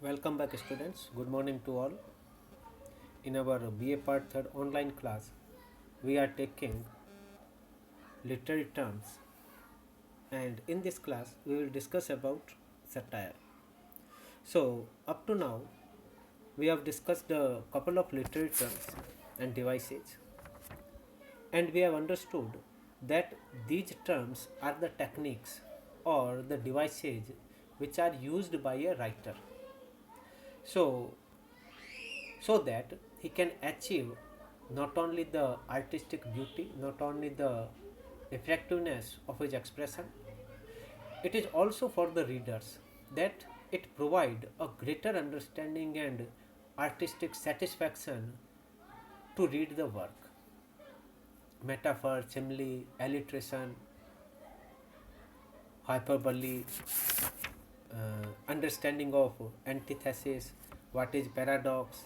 Welcome back, students. Good morning to all. In our BA Part 3rd online class, we are taking literary terms, and in this class, we will discuss about satire. So, up to now, we have discussed a couple of literary terms and devices, and we have understood that these terms are the techniques or the devices which are used by a writer. So, so that he can achieve not only the artistic beauty, not only the effectiveness of his expression, it is also for the readers that it provide a greater understanding and artistic satisfaction to read the work. Metaphor, simile, alliteration, hyperbole, understanding of antithesis, what is paradox,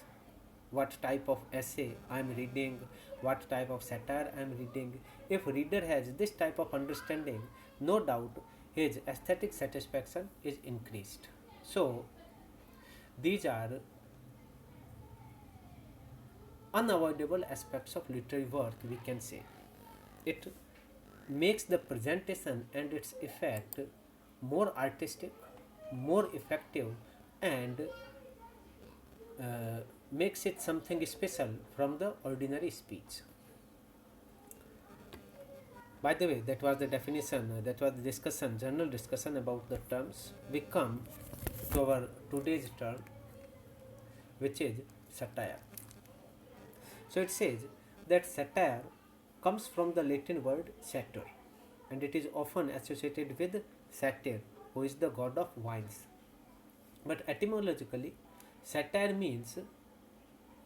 what type of essay I am reading, what type of satire I am reading. If reader has this type of understanding, no doubt his aesthetic satisfaction is increased. So these are unavoidable aspects of literary work, we can say. It makes the presentation and its effect more artistic, more effective, and makes it something special from the ordinary speech. By the way, that was the definition, that was the discussion, general discussion about the terms. We come to our today's term, which is satire. So it says that satire comes from the Latin word satyr, and it is often associated with Satyr, who is the god of wines. But etymologically, satire means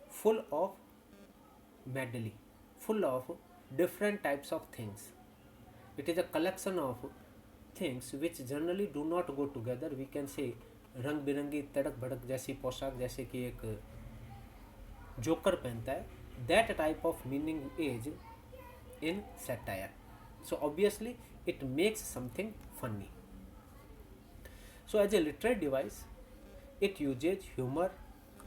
full of medley, full of different types of things. It is a collection of things which generally do not go together. We can say रंग बिरंगी तड़क भड़क जैसी पोशाक, जैसे कि एक joker पहनता है, that type of meaning is in satire. So obviously it makes something funny. So as a literary device, it uses humor,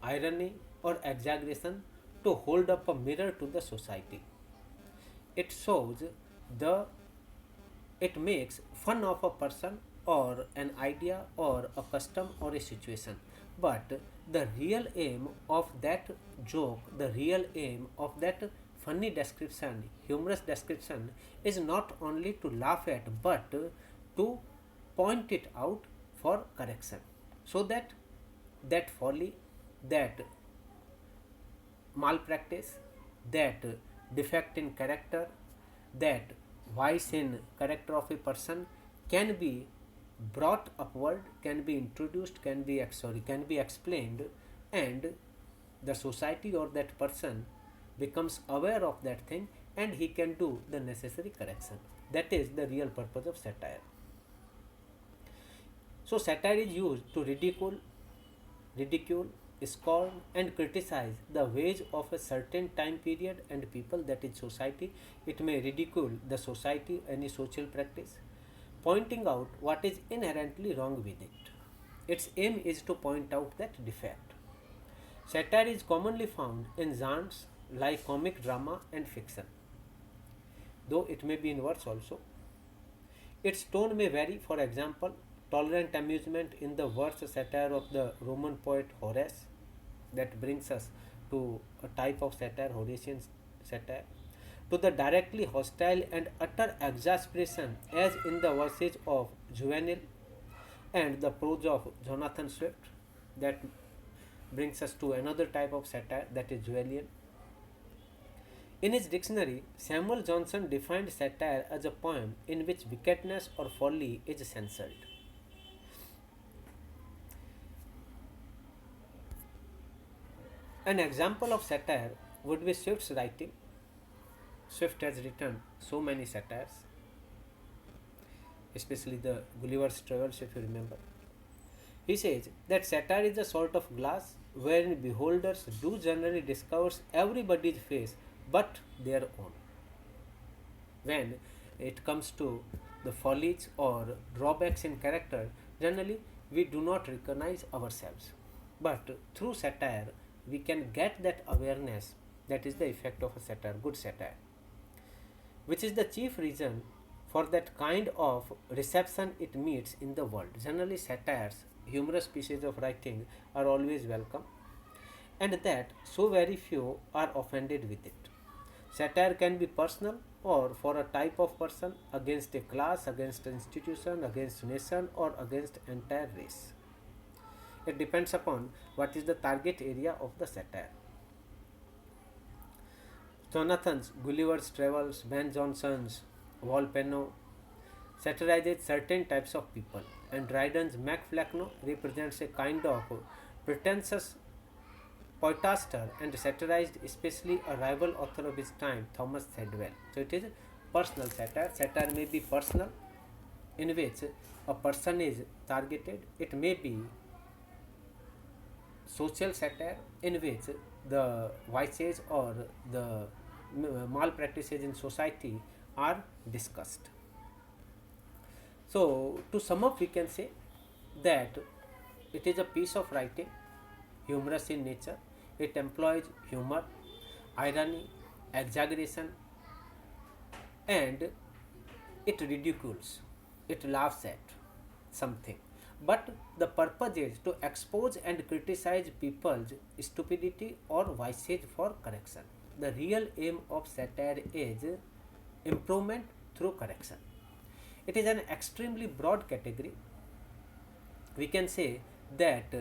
irony, or exaggeration to hold up a mirror to the society. It shows the it makes fun of a person or an idea or a custom or a situation. But the real aim of that joke, the real aim of that funny description, humorous description, is not only to laugh at but to point it out for correction, so that that folly, that malpractice, that defect in character, that vice in character of a person can be brought upward, can be introduced, can be explained, and the society or that person becomes aware of that thing, and he can do the necessary correction. That is the real purpose of satire. So satire is used to ridicule, scorn, and criticize the ways of a certain time period and people, that is society. It may ridicule the society, any social practice, pointing out what is inherently wrong with it. Its aim is to point out that defect. Satire is commonly found in genres like comic drama and fiction, though it may be in verse also. Its tone may vary. For example, tolerant amusement in the verse satire of the Roman poet Horace, that brings us to a type of satire, Horatian satire, to the directly hostile and utter exasperation, as in the verses of Juvenal and the prose of Jonathan Swift, that brings us to another type of satire, that is Juvenalian. In his dictionary, Samuel Johnson defined satire as a poem in which wickedness or folly is censored. An example of satire would be Swift's writing. Swift has written so many satires, especially the Gulliver's Travels, if you remember. He says that satire is a sort of glass wherein beholders do generally discover everybody's face but their own. When it comes to the follies or drawbacks in character, generally we do not recognize ourselves. But through satire, we can get that awareness. That is the effect of a satire, good satire, which is the chief reason for that kind of reception it meets in the world. Generally, satires, humorous pieces of writing, are always welcome, and that so very few are offended with it. Satire can be personal or for a type of person, against a class, against an institution, against nation, or against entire race. It depends upon what is the target area of the satire. Jonathan's Gulliver's Travels, Ben Jonson's Volpeno satirizes certain types of people, and Dryden's Mac Flacno represents a kind of pretentious poetaster and satirized especially a rival author of his time, Thomas Sedwell. So it is personal satire. Satire may be personal, in which a person is targeted. It may be social satire, in which the vices or the malpractices in society are discussed. So, to sum up, we can say that it is a piece of writing, humorous in nature. It employs humor, irony, exaggeration, and it ridicules, it laughs at something. But the purpose is to expose and criticize people's stupidity or vices for correction. The real aim of satire is improvement through correction. It is an extremely broad category. We can say that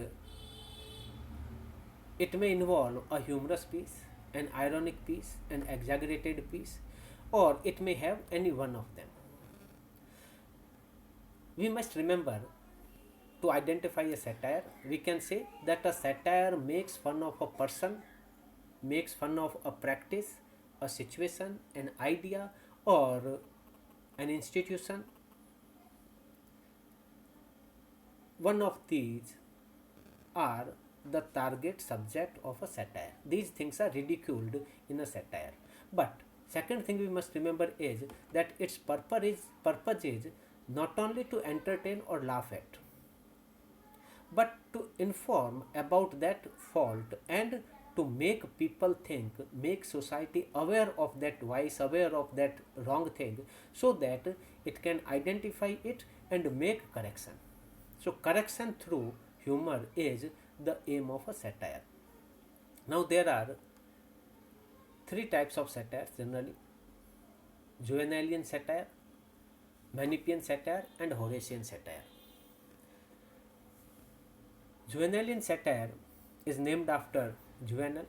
it may involve a humorous piece, an ironic piece, an exaggerated piece, or it may have any one of them. We must remember, to identify a satire, we can say that a satire makes fun of a person, makes fun of a practice, a situation, an idea, or an institution. One of these are the target subject of a satire. These things are ridiculed in a satire. But second thing we must remember is that its purpose is not only to entertain or laugh at, but to inform about that fault and to make people think, make society aware of that vice, aware of that wrong thing, so that it can identify it and make correction. So, correction through humor is the aim of a satire. Now, there are three types of satire generally: Juvenalian satire, Manichaean satire, and Horatian satire. Juvenalian satire is named after Juvenal.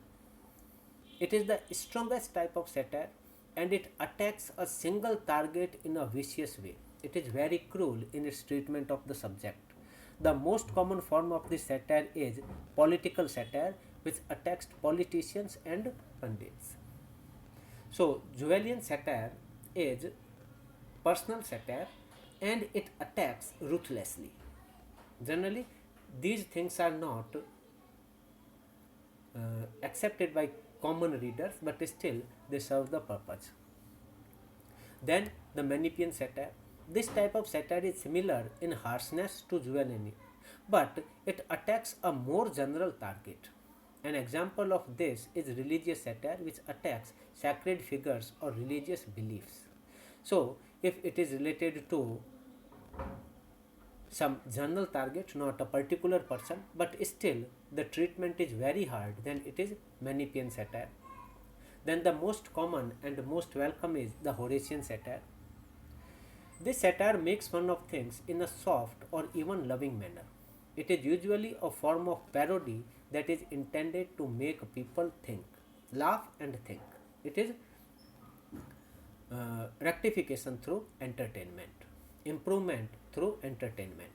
It is the strongest type of satire and it attacks a single target in a vicious way. It is very cruel in its treatment of the subject. The most common form of this satire is political satire, which attacks politicians and pundits. So, Juvenalian satire is personal satire and it attacks ruthlessly. Generally, these things are not accepted by common readers, but still they serve the purpose. Then the Manichaean satire. This type of satire is similar in harshness to Juvenalian, but it attacks a more general target. An example of this is religious satire, which attacks sacred figures or religious beliefs. So, if it is related to some general target, not a particular person, but still the treatment is very hard, then it is Manichaean satire. Then the most common and most welcome is the Horatian satire. This satire makes fun of things in a soft or even loving manner. It is usually a form of parody that is intended to make people think, laugh, and think. It is rectification through entertainment, improvement through entertainment,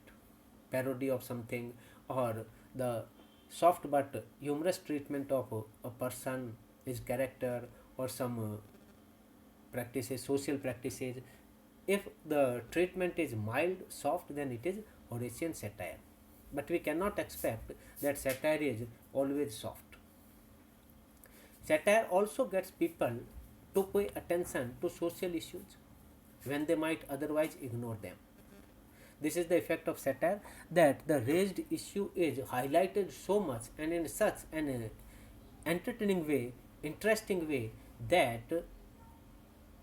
parody of something, or the soft but humorous treatment of a person, his character, or some practices, social practices. If the treatment is mild, soft, then it is Horatian satire. But we cannot expect that satire is always soft. Satire also gets people to pay attention to social issues when they might otherwise ignore them. This is the effect of satire, that the raised issue is highlighted so much and in such an entertaining way, interesting way, that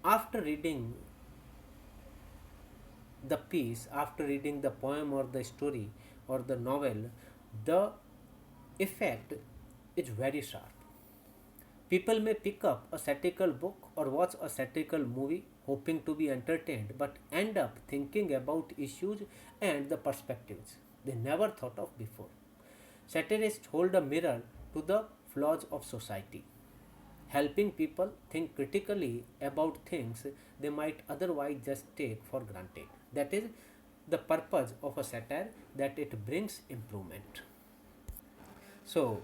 after reading the piece, after reading the poem or the story or the novel, the effect is very sharp. People may pick up a satirical book or watch a satirical movie hoping to be entertained, but end up thinking about issues and the perspectives they never thought of before. Satirists hold a mirror to the flaws of society, helping people think critically about things they might otherwise just take for granted. That is the purpose of a satire, that it brings improvement. So,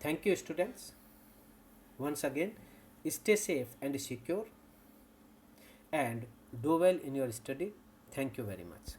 thank you, students. Once again, stay safe and secure and do well in your study. Thank you very much.